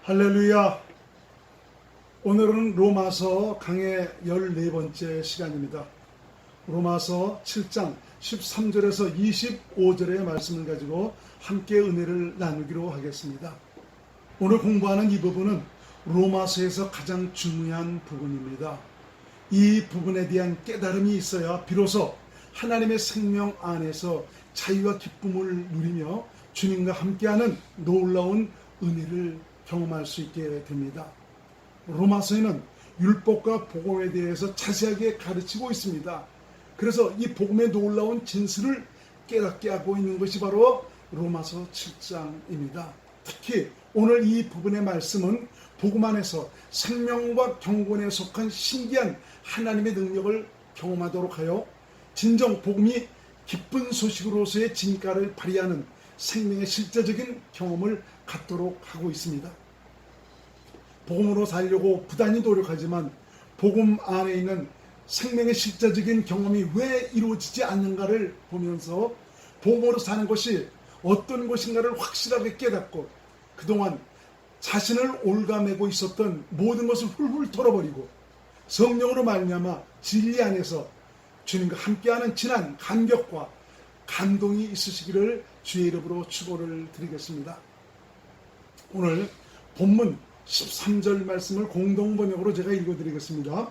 할렐루야. 오늘은 로마서 강의 14번째 시간입니다. 로마서 7장 13절에서 25절의 말씀을 가지고 함께 은혜를 나누기로 하겠습니다. 오늘 공부하는 이 부분은 로마서에서 가장 중요한 부분입니다. 이 부분에 대한 깨달음이 있어야 비로소 하나님의 생명 안에서 자유와 기쁨을 누리며 주님과 함께하는 놀라운 은혜를 경험할 수 있게 됩니다. 로마서에는 율법과 복음에 대해서 자세하게 가르치고 있습니다. 그래서 이 복음의 놀라운 진실을 깨닫게 하고 있는 것이 바로 로마서 7장입니다. 특히 오늘 이 부분의 말씀은 복음 안에서 생명과 경건에 속한 신기한 하나님의 능력을 경험하도록 하여 진정 복음이 기쁜 소식으로서의 진가를 발휘하는 생명의 실제적인 경험을 갖도록 하고 있습니다. 복음으로 살려고 부단히 노력하지만 복음 안에 있는 생명의 실제적인 경험이 왜 이루어지지 않는가를 보면서 복음으로 사는 것이 어떤 것인가를 확실하게 깨닫고 그동안 자신을 올가매고 있었던 모든 것을 훌훌 털어버리고 성령으로 말미암아 진리 안에서 주님과 함께하는 진한 감격과 감동이 있으시기를 주의 이름으로 축원을 드리겠습니다. 오늘 본문 13절 말씀을 공동번역으로 제가 읽어드리겠습니다.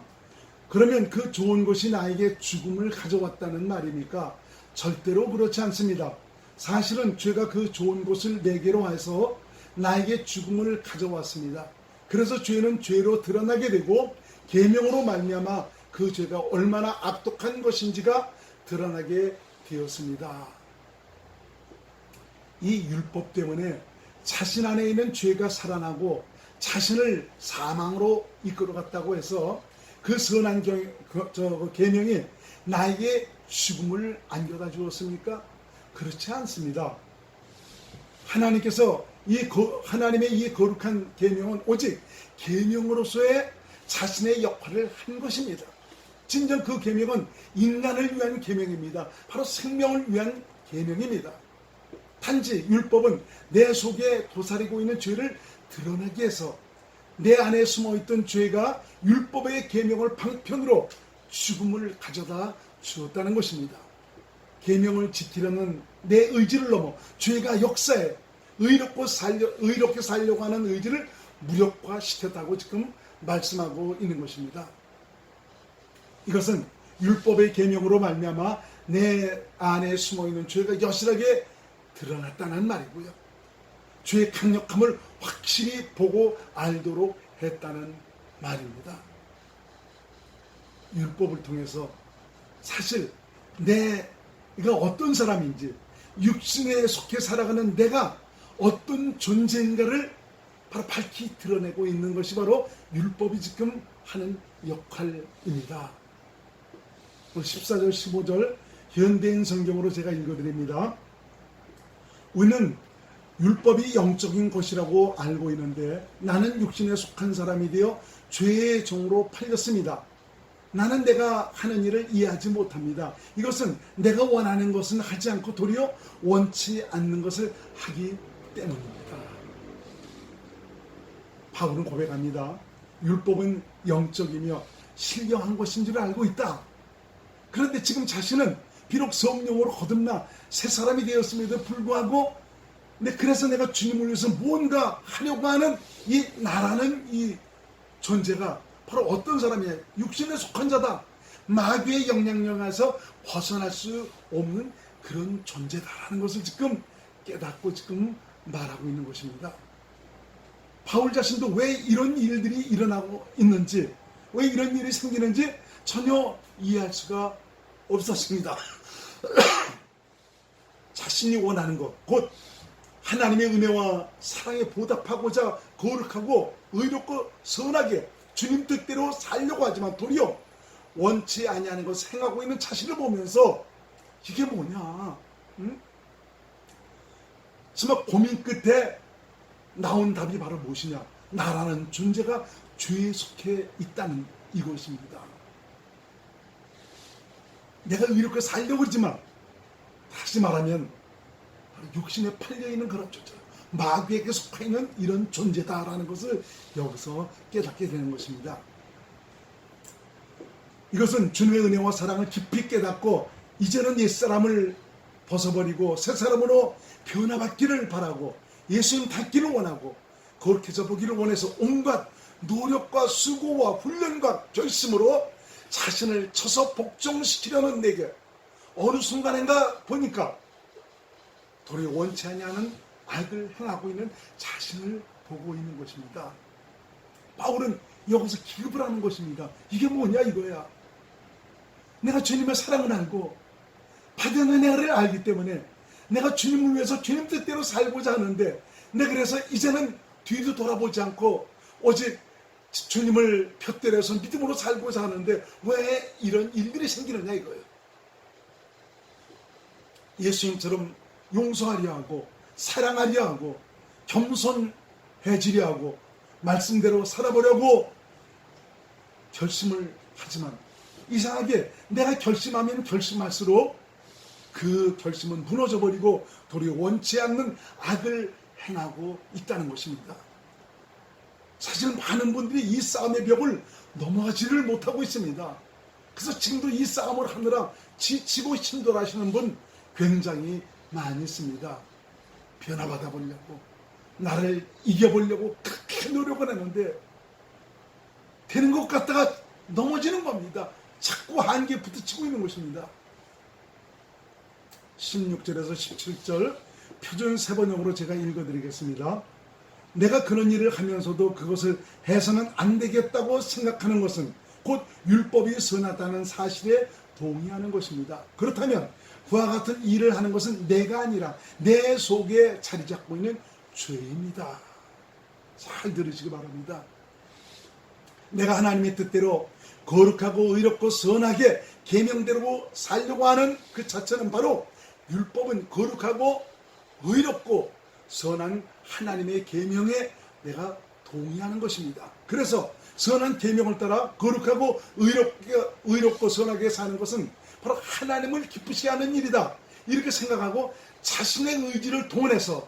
그러면 그 좋은 것이 나에게 죽음을 가져왔다는 말입니까? 절대로 그렇지 않습니다. 사실은 죄가 그 좋은 것을 내게로 해서 나에게 죽음을 가져왔습니다. 그래서 죄는 죄로 드러나게 되고 계명으로 말미암아 그 죄가 얼마나 악독한 것인지가 드러나게 되었습니다. 이 율법 때문에 자신 안에 있는 죄가 살아나고 자신을 사망으로 이끌어갔다고 해서 그 선한 계명이 나에게 죽음을 안겨다 주었습니까? 그렇지 않습니다. 하나님께서 하나님의 이 거룩한 계명은 오직 계명으로서의 자신의 역할을 한 것입니다. 진정 그 계명은 인간을 위한 계명입니다. 바로 생명을 위한 계명입니다. 단지 율법은 내 속에 도사리고 있는 죄를 드러나기 위해서 내 안에 숨어있던 죄가 율법의 계명을 방편으로 죽음을 가져다 주었다는 것입니다. 계명을 지키려는 내 의지를 넘어 죄가 역사해 의롭게 살려고 하는 의지를 무력화시켰다고 지금 말씀하고 있는 것입니다. 이것은 율법의 계명으로 말미암아 내 안에 숨어있는 죄가 여실하게 드러났다는 말이고요. 죄의 강력함을 확실히 보고 알도록 했다는 말입니다. 율법을 통해서 사실 내가 어떤 사람인지 육신에 속해 살아가는 내가 어떤 존재인가를 바로 밝히 드러내고 있는 것이 바로 율법이 지금 하는 역할입니다. 14절 15절 현대인 성경으로 제가 읽어드립니다. 우리는 율법이 영적인 것이라고 알고 있는데 나는 육신에 속한 사람이 되어 죄의 종으로 팔렸습니다. 나는 내가 하는 일을 이해하지 못합니다. 이것은 내가 원하는 것은 하지 않고 도리어 원치 않는 것을 하기 때문입니다. 바울은 고백합니다. 율법은 영적이며 신령한 것인 줄 알고 있다. 그런데 지금 자신은 비록 성령으로 거듭나 새 사람이 되었음에도 불구하고 그래서 내가 주님을 위해서 뭔가 하려고 하는 이 나라는 이 존재가 바로 어떤 사람이냐? 육신에 속한 자다. 마귀의 영향력에서 벗어날 수 없는 그런 존재다라는 것을 지금 깨닫고 지금 말하고 있는 것입니다. 바울 자신도 왜 이런 일들이 일어나고 있는지, 왜 이런 일이 생기는지 전혀 이해할 수가 없었습니다. 자신이 원하는 것, 곧 하나님의 은혜와 사랑에 보답하고자 거룩하고 의롭고 선하게 주님 뜻대로 살려고 하지만 도리어 원치 아니하는 것을 행하고 있는 자신을 보면서 이게 뭐냐? 정말 고민 끝에 나온 답이 바로 무엇이냐? 나라는 존재가 죄에 속해 있다는 이것입니다. 내가 의롭게 살려고 그러지만 다시 말하면 육신에 팔려있는 그런 존재, 마귀에게 속해 있는 이런 존재다라는 것을 여기서 깨닫게 되는 것입니다. 이것은 주님의 은혜와 사랑을 깊이 깨닫고 이제는 옛사람을 벗어버리고 새 사람으로 변화받기를 바라고 예수님 닮기를 원하고 거룩해져 보기를 원해서 온갖 노력과 수고와 훈련과 결심으로 자신을 쳐서 복종시키려는 내게 어느 순간인가 보니까 도리어 원치 아니하는 악을 행하고 있는 자신을 보고 있는 것입니다. 바울은 여기서 기급을 하는 것입니다. 이게 뭐냐 이거야. 내가 주님의 사랑을 알고 받은 은혜를 알기 때문에 내가 주님을 위해서 주님 뜻대로 살고자 하는데 내가 그래서 이제는 뒤도 돌아보지 않고 오직 주님을 푯대로 해서 믿음으로 살고자 하는데 왜 이런 일들이 생기느냐 이거예요. 예수님처럼 용서하려 하고 사랑하려 하고 겸손해지려 하고 말씀대로 살아보려고 결심을 하지만 이상하게 내가 결심하면 결심할수록 그 결심은 무너져버리고 도리어 원치 않는 악을 행하고 있다는 것입니다. 사실 많은 분들이 이 싸움의 벽을 넘어가지를 못하고 있습니다. 그래서 지금도 이 싸움을 하느라 지치고 힘들어하시는 분 굉장히 많이 있습니다. 변화받아 보려고 나를 이겨보려고 그렇게 노력을 했는데 되는 것 같다가 넘어지는 겁니다. 자꾸 한계에 부딪히고 있는 것입니다. 16절에서 17절 표준 세번역으로 제가 읽어드리겠습니다. 내가 그런 일을 하면서도 그것을 해서는 안 되겠다고 생각하는 것은 곧 율법이 선하다는 사실에 동의하는 것입니다. 그렇다면 그와 같은 일을 하는 것은 내가 아니라 내 속에 자리 잡고 있는 죄입니다. 잘 들으시기 바랍니다. 내가 하나님의 뜻대로 거룩하고 의롭고 선하게 계명대로 살려고 하는 그 자체는 바로 율법은 거룩하고 의롭고 선한 하나님의 계명에 내가 동의하는 것입니다. 그래서 선한 계명을 따라 거룩하고 의롭고 선하게 사는 것은 바로 하나님을 기쁘시게 하는 일이다. 이렇게 생각하고 자신의 의지를 동원해서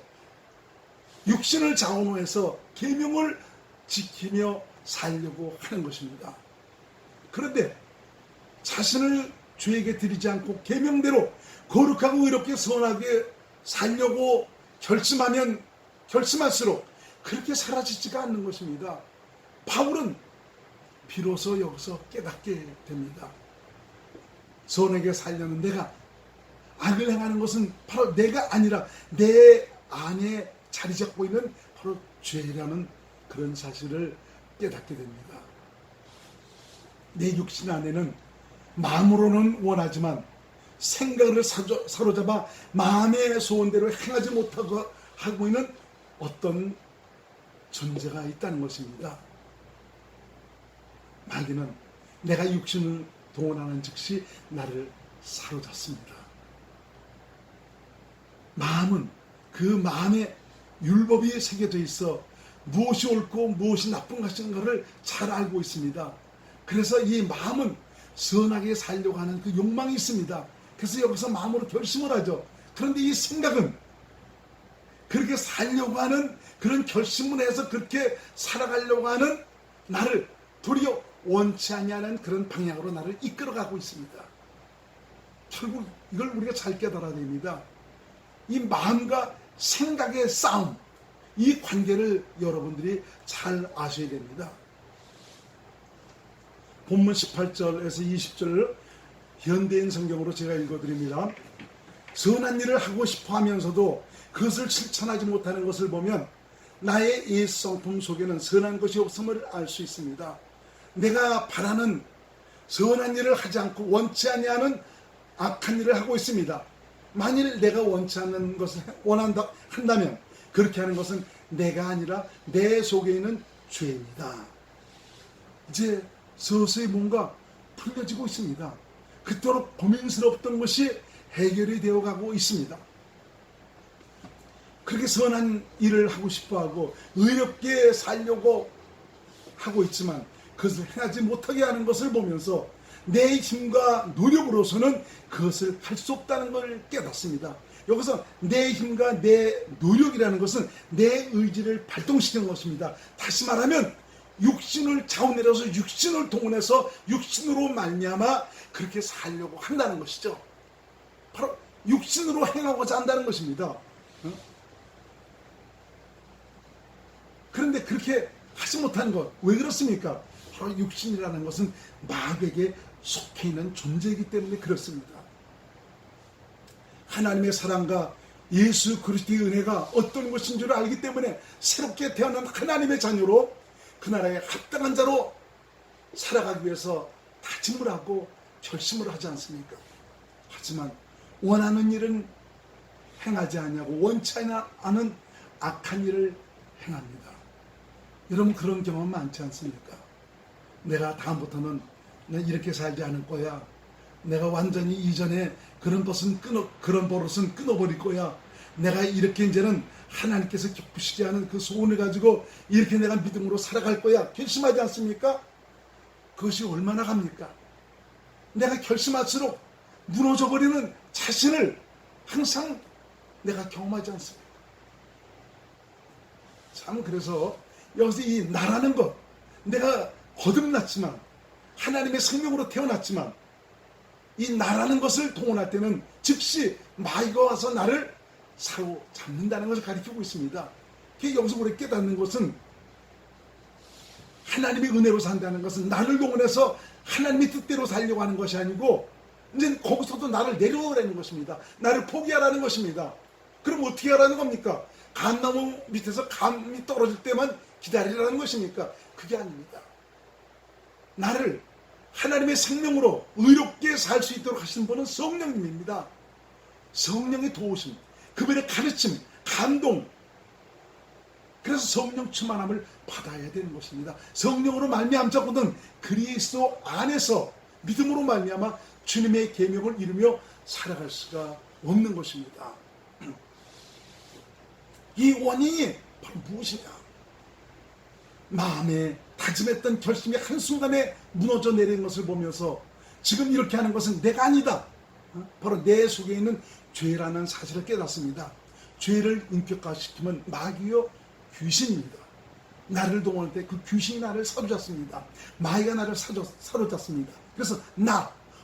육신을 장원해서 계명을 지키며 살려고 하는 것입니다. 그런데 자신을 죄에게 드리지 않고 계명대로 거룩하고 의롭게 선하게 살려고 결심하면 결심할수록 그렇게 사라지지가 않는 것입니다. 바울은 비로소 여기서 깨닫게 됩니다. 선하게 살려는 내가 악을 행하는 것은 바로 내가 아니라 내 안에 자리 잡고 있는 바로 죄라는 그런 사실을 깨닫게 됩니다. 내 육신 안에는 마음으로는 원하지만 생각을 사로잡아 마음의 소원대로 행하지 못하고 하고 있는 어떤 존재가 있다는 것입니다. 마귀는 내가 육신을 동원하는 즉시 나를 사로잡습니다. 마음은 그 마음에 율법이 새겨져 있어 무엇이 옳고 무엇이 나쁜 것인가를 잘 알고 있습니다. 그래서 이 마음은 선하게 살려고 하는 그 욕망이 있습니다. 그래서 여기서 마음으로 결심을 하죠. 그런데 이 생각은 그렇게 살려고 하는 그런 결심을 해서 그렇게 살아가려고 하는 나를 도리어 원치 아니하는 그런 방향으로 나를 이끌어가고 있습니다. 결국 이걸 우리가 잘 깨달아야 됩니다. 이 마음과 생각의 싸움, 이 관계를 여러분들이 잘 아셔야 됩니다. 본문 18절에서 20절 현대인 성경으로 제가 읽어드립니다. 선한 일을 하고 싶어 하면서도 그것을 실천하지 못하는 것을 보면 나의 옛성품 속에는 선한 것이 없음을 알 수 있습니다. 내가 바라는 선한 일을 하지 않고 원치 아니하는 악한 일을 하고 있습니다. 만일 내가 원치 않는 것을 한다면 그렇게 하는 것은 내가 아니라 내 속에 있는 죄입니다. 이제 서서히 뭔가 풀려지고 있습니다. 그토록 고민스럽던 것이 해결이 되어가고 있습니다. 그렇게 선한 일을 하고 싶어하고 의롭게 살려고 하고 있지만 그것을 행하지 못하게 하는 것을 보면서 내 힘과 노력으로서는 그것을 할 수 없다는 걸 깨닫습니다. 여기서 내 힘과 내 노력이라는 것은 내 의지를 발동시키는 것입니다. 다시 말하면 육신을 자원내려서 육신을 동원해서 육신으로 말미암아 그렇게 살려고 한다는 것이죠. 바로 육신으로 행하고자 한다는 것입니다. 그런데 그렇게 하지 못한 것, 왜 그렇습니까? 바로 육신이라는 것은 마귀에게 속해 있는 존재이기 때문에 그렇습니다. 하나님의 사랑과 예수 그리스도의 은혜가 어떤 것인 줄 알기 때문에 새롭게 태어난 하나님의 자녀로 그 나라에 합당한 자로 살아가기 위해서 다짐을 하고 결심을 하지 않습니까? 하지만 원하는 일은 행하지 않냐고 원치 않은 악한 일을 행합니다. 여러분 그런 경험 많지 않습니까? 내가 다음부터는 이렇게 살지 않을 거야. 내가 완전히 이전에 그런 버릇은 끊어버릴 거야. 내가 이렇게 이제는 하나님께서 기쁘시지 않은 그 소원을 가지고 이렇게 내가 믿음으로 살아갈 거야. 결심하지 않습니까? 그것이 얼마나 갑니까? 내가 결심할수록 무너져버리는 자신을 항상 내가 경험하지 않습니까? 참 그래서 여기서 이 나라는 것, 내가 거듭났지만 하나님의 생명으로 태어났지만 이 나라는 것을 동원할 때는 즉시 마귀가 와서 나를 사로잡는다는 것을 가리키고 있습니다. 여기서 우리가 깨닫는 것은 하나님의 은혜로 산다는 것은 나를 동원해서 하나님의 뜻대로 살려고 하는 것이 아니고 이제 거기서도 나를 내려오라는 것입니다. 나를 포기하라는 것입니다. 그럼 어떻게 하라는 겁니까? 감나무 밑에서 감이 떨어질 때만 기다리라는 것입니까? 그게 아닙니다. 나를 하나님의 생명으로 의롭게 살 수 있도록 하시는 분은 성령님입니다. 성령의 도우심, 그분의 가르침, 감동. 그래서 성령 충만함을 받아야 되는 것입니다. 성령으로 말미암자거든 그리스도 안에서 믿음으로 말미암아 주님의 계명을 이루며 살아갈 수가 없는 것입니다. 이 원인이 바로 무엇이냐? 마음에 다짐했던 결심이 한순간에 무너져 내리는 것을 보면서 지금 이렇게 하는 것은 내가 아니다. 바로 내 속에 있는 죄라는 사실을 깨닫습니다. 죄를 인격화시키면 마귀요 귀신입니다. 나를 동원할 때 그 귀신이 나를 사로잡습니다. 마귀가 나를 사로잡습니다. 그래서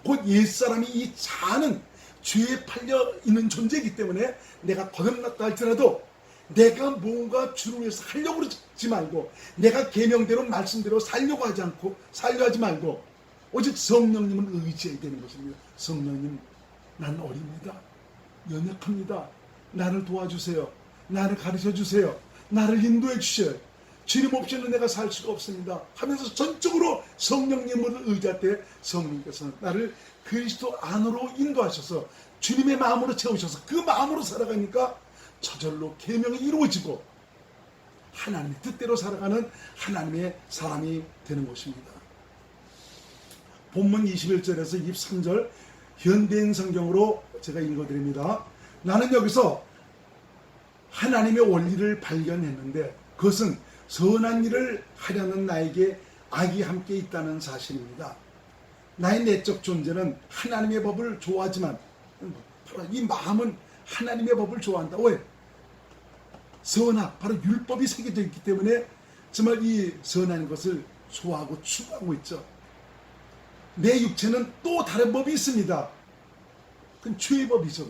곧 옛사람이 이 자아는 죄에 팔려 있는 존재이기 때문에 내가 거듭났다 할지라도 내가 뭔가 주를 위해서 하려고 그러지 말고 내가 계명대로 말씀대로 살려 하지 말고 오직 성령님을 의지해야 되는 것입니다. 성령님, 난 어립니다. 연약합니다. 나를 도와주세요. 나를 가르쳐 주세요. 나를 인도해 주셔요. 주님 없이는 내가 살 수가 없습니다 하면서 전적으로 성령님을 의지할 때 성령님께서 나를 그리스도 안으로 인도하셔서 주님의 마음으로 채우셔서 그 마음으로 살아가니까 저절로 계명이 이루어지고 하나님의 뜻대로 살아가는 하나님의 사람이 되는 것입니다. 본문 21절에서 23절 현대인 성경으로 제가 읽어드립니다. 나는 여기서 하나님의 원리를 발견했는데 그것은 선한 일을 하려는 나에게 악이 함께 있다는 사실입니다. 나의 내적 존재는 하나님의 법을 좋아하지만 이 마음은 하나님의 법을 좋아한다. 왜? 선악, 바로 율법이 새겨져 있기 때문에 정말 이 선한 것을 좋아하고 추구하고 있죠. 내 육체는 또 다른 법이 있습니다. 그건 죄의 법이죠.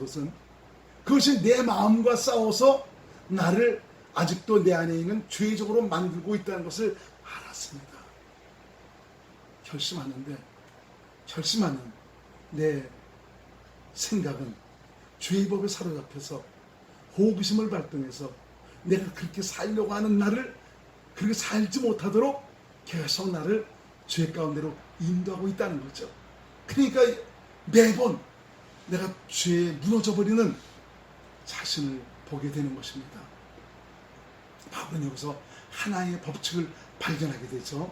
그것이 내 마음과 싸워서 나를 아직도 내 안에 있는 죄적으로 만들고 있다는 것을 알았습니다. 결심하는 내 생각은 죄의 법에 사로잡혀서 호기심을 발동해서 내가 그렇게 살려고 하는 나를 그렇게 살지 못하도록 계속 나를 죄 가운데로 인도하고 있다는 거죠. 그러니까 매번 내가 죄에 무너져버리는 자신을 보게 되는 것입니다. 바울은 여기서 하나의 법칙을 발견하게 되죠.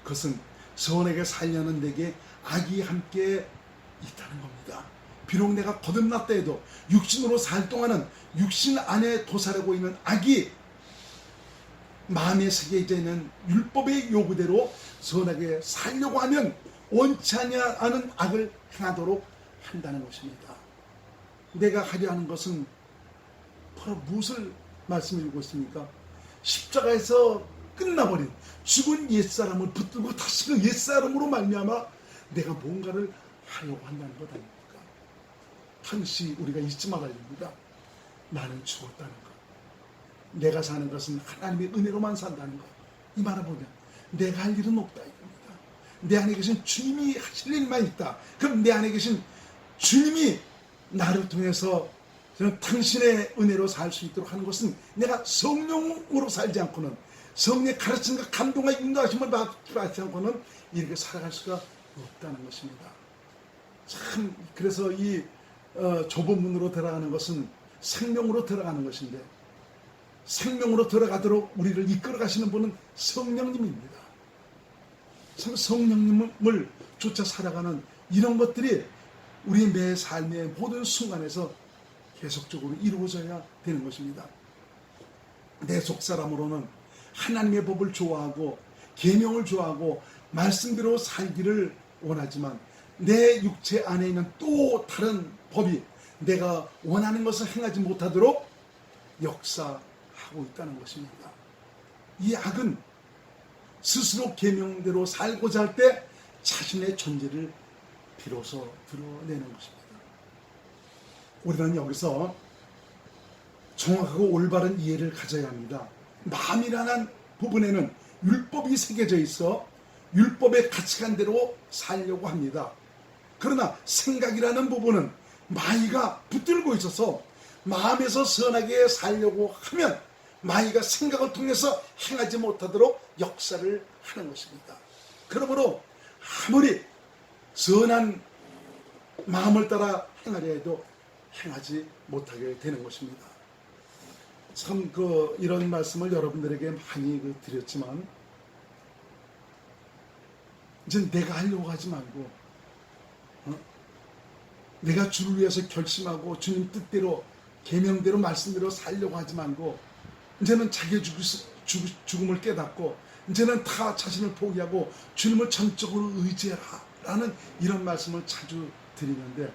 그것은 선에게 살려는 내게 악이 함께 있다는 겁니다. 비록 내가 거듭났다 해도 육신으로 살 동안은 육신 안에 도사하고 있는 악이 마음에 새겨져 있는 율법의 요구대로 선하게 살려고 하면 원치 않은 악을 행하도록 한다는 것입니다. 내가 하려 하는 것은 바로 무엇을 말씀드리고 있습니까? 십자가에서 끝나버린 죽은 옛사람을 붙들고 다시 그 옛사람으로 말미암아 내가 뭔가를 하려고 한다는 것 아닙니까? 항시 우리가 잊지 말아야 됩니다. 나는 죽었다는 것. 내가 사는 것은 하나님의 은혜로만 산다는 것. 이 말은 뭐냐? 내가 할 일은 없다 이겁니다. 내 안에 계신 주님이 하실 일만 있다. 그럼 내 안에 계신 주님이 나를 통해서 저는 당신의 은혜로 살 수 있도록 하는 것은 내가 성령으로 살지 않고는, 성령의 가르침과 감동과 인도하심을 받지 않고는 이렇게 살아갈 수가 없다는 것입니다. 참 그래서 이 좁은 문으로 들어가는 것은 생명으로 들어가는 것인데, 생명으로 들어가도록 우리를 이끌어 가시는 분은 성령님입니다. 성령님을 쫓아 살아가는 이런 것들이 우리 매 삶의 모든 순간에서 계속적으로 이루어져야 되는 것입니다. 내 속사람으로는 하나님의 법을 좋아하고 계명을 좋아하고 말씀대로 살기를 원하지만, 내 육체 안에 있는 또 다른 법이 내가 원하는 것을 행하지 못하도록 역사하고 있다는 것입니다. 이 악은 스스로 계명대로 살고자 할 때 자신의 존재를 비로소 드러내는 것입니다. 우리는 여기서 정확하고 올바른 이해를 가져야 합니다. 마음이라는 부분에는 율법이 새겨져 있어 율법의 가치관대로 살려고 합니다. 그러나 생각이라는 부분은 마귀가 붙들고 있어서 마음에서 선하게 살려고 하면 마귀가 생각을 통해서 행하지 못하도록 역사를 하는 것입니다. 그러므로 아무리 선한 마음을 따라 행하려 해도 행하지 못하게 되는 것입니다. 참 이런 말씀을 여러분들에게 많이 드렸지만, 이제 내가 하려고 하지 말고 내가 주를 위해서 결심하고 주님 뜻대로 계명대로 말씀대로 살려고 하지 말고, 이제는 자기의 죽음을 깨닫고 이제는 다 자신을 포기하고 주님을 전적으로 의지해라 라는 이런 말씀을 자주 드리는데,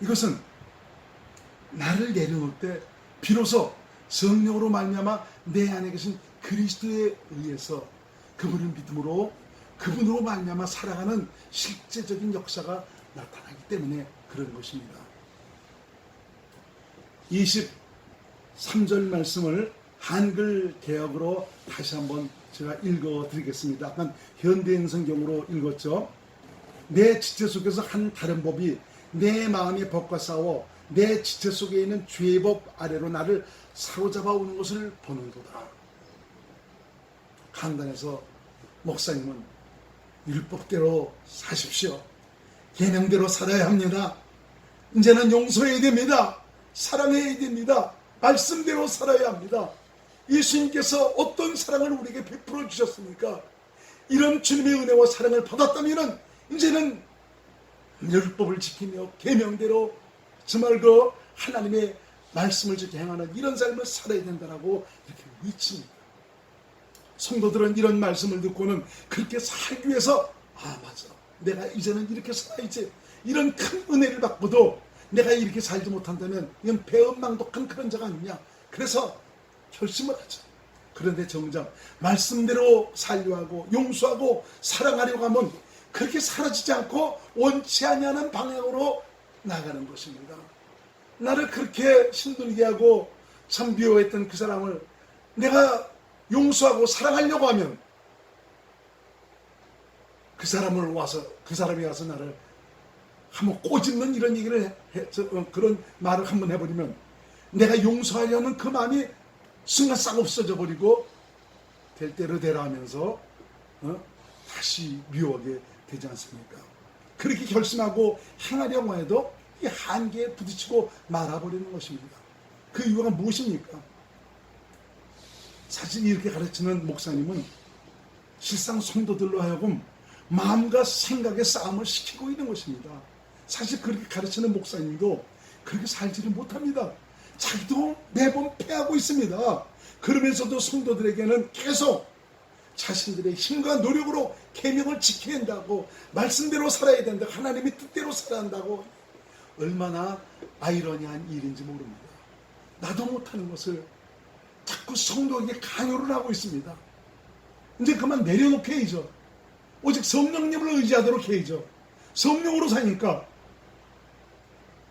이것은 나를 내려놓을 때 비로소 성령으로 말미암아 내 안에 계신 그리스도에 의해서 그분을 믿음으로 그분으로 말미암아 살아가는 실제적인 역사가 나타나기 때문에 그런 것입니다. 23절 말씀을 한글 개역으로 다시 한번 제가 읽어드리겠습니다. 약간 현대인 성경으로 읽었죠. 내 지체 속에서 한 다른 법이 내 마음의 법과 싸워 내 지체 속에 있는 죄의 법 아래로 나를 사로잡아 오는 것을 보는도다. 강단에서 목사님은 율법대로 사십시오. 계명대로 살아야 합니다. 이제는 용서해야 됩니다. 사랑해야 됩니다. 말씀대로 살아야 합니다. 예수님께서 어떤 사랑을 우리에게 베풀어 주셨습니까? 이런 주님의 은혜와 사랑을 받았다면 이제는 율법을 지키며 계명대로 정말 하나님의 말씀을 지켜 행하는 이런 삶을 살아야 된다고 이렇게 외칩니다. 성도들은 이런 말씀을 듣고는 그렇게 살기 위해서 맞아, 내가 이제는 이렇게 살아야지, 이런 큰 은혜를 받고도 내가 이렇게 살지 못한다면 이건 배은망덕한 그런 자가 아니냐, 그래서 결심을 하죠. 그런데 정작 말씀대로 살려 하고 용서하고 사랑하려고 하면 그렇게 사라지지 않고 원치 아니하는 방향으로 나가는 것입니다. 나를 그렇게 힘들게 하고 참 미워했던 그 사람을 내가 용서하고 사랑하려고 하면 그 사람이 와서 나를 한번 꼬집는 이런 얘기를 그런 말을 한번 해버리면 내가 용서하려는 그 마음이 순간 싹 없어져 버리고 될 대로 되라 하면서 다시 미워하게 되지 않습니까? 그렇게 결심하고 행하려고 해도 이 한계에 부딪히고 말아버리는 것입니다. 그 이유가 무엇입니까? 사실 이렇게 가르치는 목사님은 실상 성도들로 하여금 마음과 생각의 싸움을 시키고 있는 것입니다. 사실 그렇게 가르치는 목사님도 그렇게 살지를 못합니다. 자기도 매번 패하고 있습니다. 그러면서도 성도들에게는 계속 자신들의 힘과 노력으로 계명을 지켜야 한다고, 말씀대로 살아야 된다, 하나님의 뜻대로 살아야 한다고, 얼마나 아이러니한 일인지 모릅니다. 나도 못하는 것을 자꾸 성도에게 강요를 하고 있습니다. 이제 그만 내려놓게 해야죠. 오직 성령님을 의지하도록 해야죠. 성령으로 사니까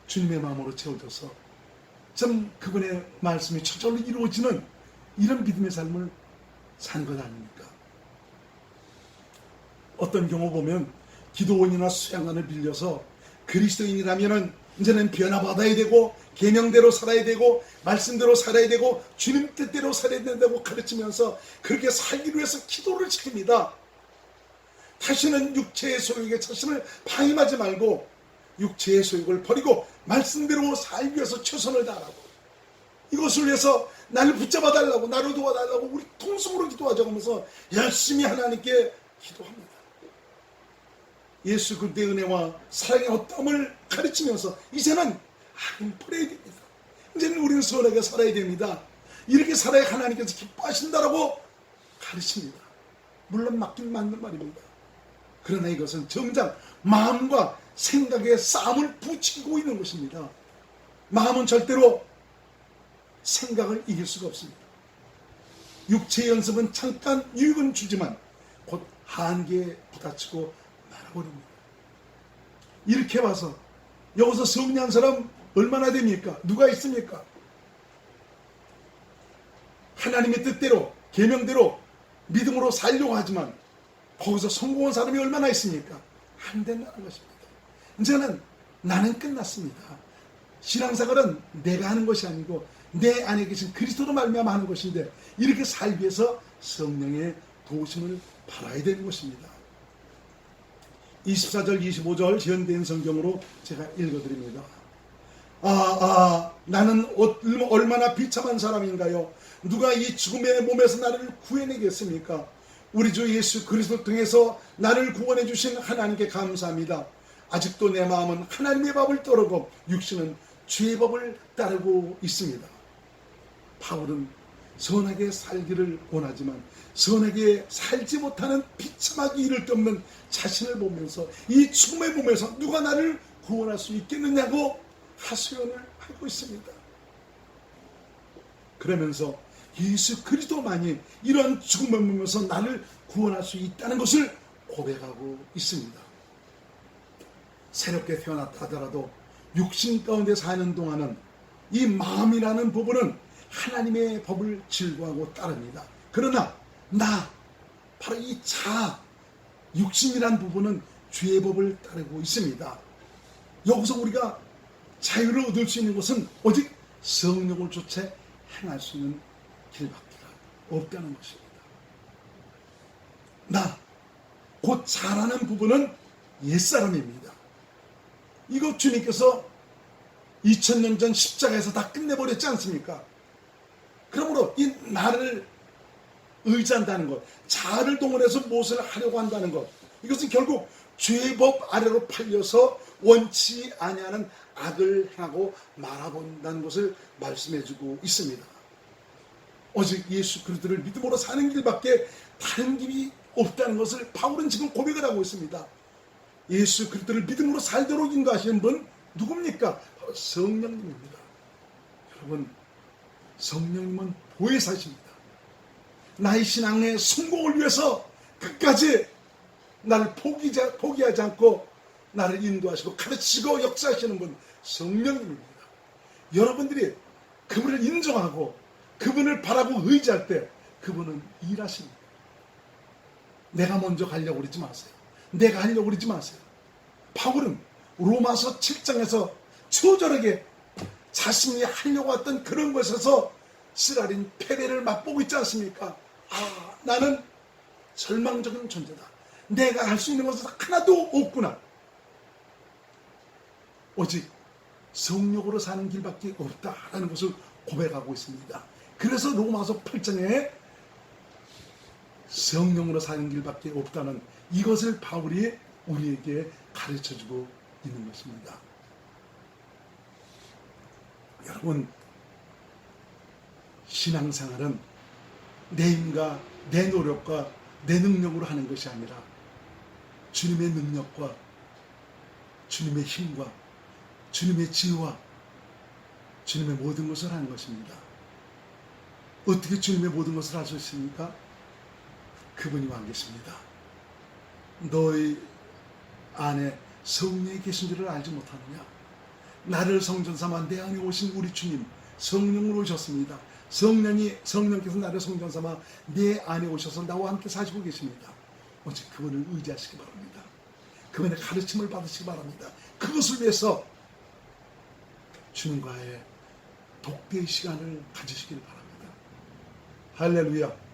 주님의 마음으로 채워져서 참 그분의 말씀이 저절로 이루어지는 이런 믿음의 삶을 산 것 아닙니까? 어떤 경우 보면 기도원이나 수양관을 빌려서 그리스도인이라면은 이제는 변화받아야 되고 계명대로 살아야 되고 말씀대로 살아야 되고 주님 뜻대로 살아야 된다고 가르치면서 그렇게 살기 위해서 기도를 시킵니다. 다시는 육체의 소욕에 자신을 방임하지 말고 육체의 소욕을 버리고 말씀대로 살기 위해서 최선을 다하라고, 이것을 위해서 나를 붙잡아 달라고, 나를 도와달라고 우리 통성으로 기도하자고 하면서 열심히 하나님께 기도합니다. 예수 그리스도의 은혜와 사랑의 어떠함을 가르치면서 이제는 버려야 됩니다. 이제는 우리는 선하게 살아야 됩니다. 이렇게 살아야 하나님께서 기뻐하신다라고 가르칩니다. 물론 맞긴 맞는 말입니다. 그러나 이것은 정작 마음과 생각의 싸움을 부추기고 있는 것입니다. 마음은 절대로 생각을 이길 수가 없습니다. 육체의 연습은 잠깐 유익은 주지만 곧 한계에 부딪히고 말아버립니다. 이렇게 봐서 여기서 승리한 사람 얼마나 됩니까? 누가 있습니까? 하나님의 뜻대로 계명대로 믿음으로 살려고 하지만 거기서 성공한 사람이 얼마나 있습니까? 안 된다는 것입니다. 이제는 나는 끝났습니다. 신앙생활은 내가 하는 것이 아니고 내 안에 계신 그리스도로 말미암아 하는 것인데 이렇게 살기 위해서 성령의 도우심을 받아야 되는 것입니다. 24절 25절 현대인 성경으로 제가 읽어드립니다. 나는 얼마나 비참한 사람인가요? 누가 이 죽음의 몸에서 나를 구해내겠습니까? 우리 주 예수 그리스도 통해서 나를 구원해 주신 하나님께 감사합니다. 아직도 내 마음은 하나님의 법을 떠르고 육신은 죄의 법을 따르고 있습니다. 바울은 선하게 살기를 원하지만 선하게 살지 못하는 비참하기 이를 데 없는 자신을 보면서 이 죽음의 몸에서 누가 나를 구원할 수 있겠느냐고 하소연을 하고 있습니다. 그러면서 예수 그리스도만이 이러한 죽음의 몸에서 나를 구원할 수 있다는 것을 고백하고 있습니다. 새롭게 태어났다 하더라도 육신 가운데 사는 동안은 이 마음이라는 부분은 하나님의 법을 즐거워하고 따릅니다. 그러나 바로 이 육신이란 부분은 죄의 법을 따르고 있습니다. 여기서 우리가 자유를 얻을 수 있는 것은 오직 성령을 쫓아 행할 수 있는 길밖에 없다는 것입니다. 곧 자라는 부분은 옛사람입니다. 이거 주님께서 2000년 전 십자가에서 다 끝내버렸지 않습니까? 그러므로 이 나를 의지한다는 것, 자아를 동원해서 무엇을 하려고 한다는 것, 이것은 결국 죄법 아래로 팔려서 원치 아니하는 악을 행하고 말아본다는 것을 말씀해주고 있습니다. 오직 예수 그리스도를 믿음으로 사는 길밖에 다른 길이 없다는 것을 바울은 지금 고백을 하고 있습니다. 예수 그리스도를 믿음으로 살도록 인도하시는 분 누굽니까? 바로 성령님입니다. 여러분, 성령님은 보혜사십니다. 나의 신앙의 성공을 위해서 끝까지 나를 포기하지 않고 나를 인도하시고 가르치고 역사하시는 분 성령님입니다. 여러분들이 그분을 인정하고 그분을 바라고 의지할 때 그분은 일하십니다. 내가 먼저 가려고 그러지 마세요. 내가 하려고 그러지 마세요. 바울은 로마서 7장에서 처절하게 자신이 하려고 했던 그런 것에서 쓰라린 패배를 맛보고 있지 않습니까? 나는 절망적인 존재다. 내가 할 수 있는 것은 하나도 없구나. 오직 성령으로 사는 길밖에 없다라는 것을 고백하고 있습니다. 그래서 로마서 8장에 성령으로 사는 길밖에 없다는 이것을 바울이 우리에게 가르쳐주고 있는 것입니다. 여러분, 신앙생활은 내 힘과 내 노력과 내 능력으로 하는 것이 아니라 주님의 능력과 주님의 힘과 주님의 지혜와 주님의 모든 것을 하는 것입니다. 어떻게 주님의 모든 것을 할 수 있습니까? 그분이 와 계십니다. 너희 안에 성령이 계신 줄을 알지 못하느냐? 나를 성전 삼아 내 안에 오신 우리 주님 성령으로 오셨습니다. 성령께서 나를 성전 삼아 내 안에 오셔서 나와 함께 사시고 계십니다. 오직 그분을 의지하시기 바랍니다. 그분의 가르침을 받으시기 바랍니다. 그것을 위해서 주님과의 독대의 시간을 가지시길 바랍니다. 할렐루야.